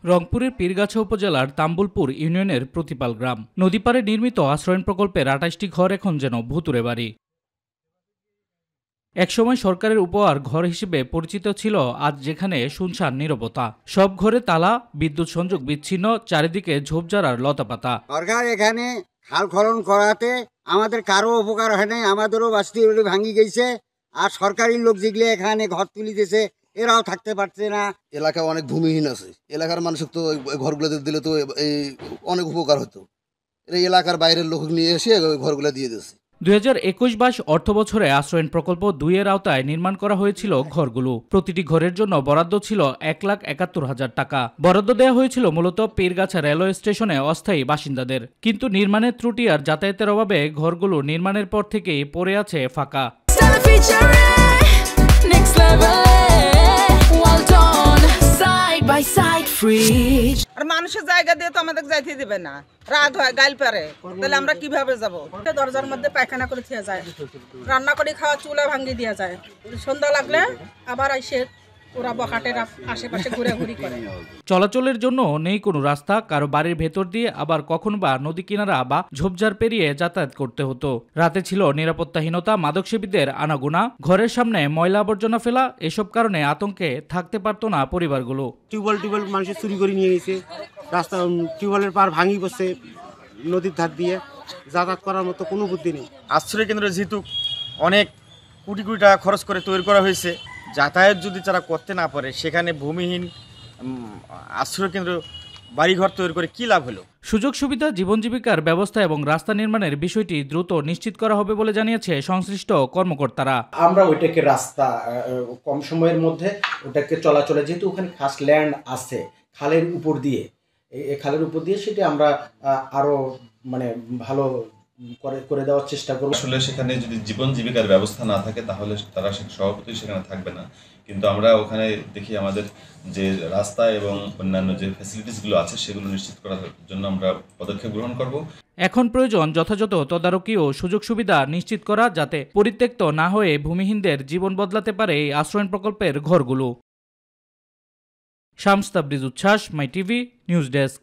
রংপুরের পীরগাছা উপজেলার তাম্বুলপুর ইউনিয়নের প্রতিপাল গ্রাম। নদীপাড়ে নির্মিত আশ্রয়ণ প্রকল্পের ২৮টি ঘর এখন যেন ভুতুড়ে বাড়ি। একসময় সরকারের উপহার ঘর হিসেবে পরিচিত ছিল, আজ যেখানে শুনশান নীরবতা। সব ঘরে তালা, বিদ্যুৎ সংযোগ বিচ্ছিন্ন, চারিদিকে ঝোপঝাড়ার লতাপাতা। সরকার এখানে খাল খনন করাতে আমাদের কারো উপকার হয় নাই, আমাদেরও বাস্তি ভাঙি গেছে। আর সরকারি লোক যেগুলো এখানে ঘর তুলিতেছে এরাও থাকতে পারছে না। এলাকা অনেক ভূমিহীন আছে, এলাকার মানুষের তো ঘরগুলো দিলে তো এই অনেক উপকার হতো। এই এলাকার বাইরের লোক নিয়ে এসে ঘরগুলো দিয়ে দিয়েছে। ২০২১-২২ অর্থবছরে আশ্রয়ণ প্রকল্প ২ এর আওতায় নির্মাণ করা হয়েছিল ঘরগুলো। প্রতিটি ঘরের জন্য বরাদ্দ ছিল ১,৭১,০০০ টাকা। বরাদ্দ দেওয়া হয়েছিল মূলত পীরগাছা রেলওয়ে স্টেশনে অস্থায়ী বাসিন্দাদের। কিন্তু নির্মাণের ত্রুটি আর যাতায়াতের অভাবে ঘরগুলো নির্মাণের পর থেকেই পড়ে আছে ফাঁকা। আর মানুষের জায়গা দিয়ে তো আমাদের যাইতে দিবে না, রাগ হয়, গাইল পারে, তাহলে আমরা কিভাবে যাবো? দরজার মধ্যে পায়খানা করে দেওয়া যায়, রান্না করে খাওয়া চুলা ভাঙ্গি দেওয়া যায়। সন্ধ্যা লাগলে আবার এসে ওরা বখাটের আশেপাশে ঘুরাঘুরি করে। চলাচলের জন্য নেই কোনো রাস্তা, কারো বাড়ির ভেতর দিয়ে আবার কখন বা নদী কিনারা বা ঝোপঝাড় পেরিয়ে যাতায়াত করতে হতো। রাতে ছিল নিরাপত্তাহীনতা, মাদকসেবীদের আনাগোনা, ঘরের সামনে ময়লা আবর্জনা ফেলা। এসব কারণে আতঙ্কে থাকতে পারতো না পরিবারগুলো। টিউবওয়েল মানুষের চুরি করে নিয়ে গেছে, রাস্তা টিউবওয়েলের পার ভাঙি বসে, নদীর ধার দিয়ে যাতায়াত করার মতো কোনো বুদ্ধি নেই। আশ্রয় কেন্দ্র যেহেতু অনেক কোটি কোটি টাকা খরচ করে তৈরি করা হয়েছে, যাতায়াত যদি তারা করতে না পারে, সেখানে ভূমিহীন আশ্রয় কেন্দ্র বাড়িঘর তৈরি করে কি লাভ হলো? সুযোগ সুবিধা, জীবন জীবিকার ব্যবস্থা এবং রাস্তা নির্মাণের বিষয়টি দ্রুত নিশ্চিত করা হবে বলে জানিয়েছে সংশ্লিষ্ট কর্মকর্তারা। আমরা ওইটাকে রাস্তা কম সময়ের মধ্যে ওটাকে চলাচলে, যেহেতু ওখানে খাস ল্যান্ড আছে খালের উপর দিয়ে, এই খালের উপর দিয়ে সেটা আমরা আরো ভালো করে দেওয়ার চেষ্টা করব। আসলে সেখানে যদি জীবন জীবিকার ব্যবস্থা না থাকে তাহলে তারা সভাপতি সেখানে থাকবে না। কিন্তু আমরা ওখানে দেখি আমাদের যে রাস্তা এবং অন্যান্য যে ফ্যাসিলিটিসগুলো আছে সেগুলো নিশ্চিত করার জন্য আমরা পদক্ষেপ গ্রহণ করব। এখন প্রয়োজন যথাযথ তদারকি ও সুযোগ সুবিধা নিশ্চিত করা, যাতে পরিত্যক্ত না হয়ে ভূমিহীনদের জীবন বদলাতে পারে এই আশ্রয়ণ প্রকল্পের ঘরগুলো। শামস তাবরিজ উচ্ছ্বাস, মাই টিভি নিউজ ডেস্ক।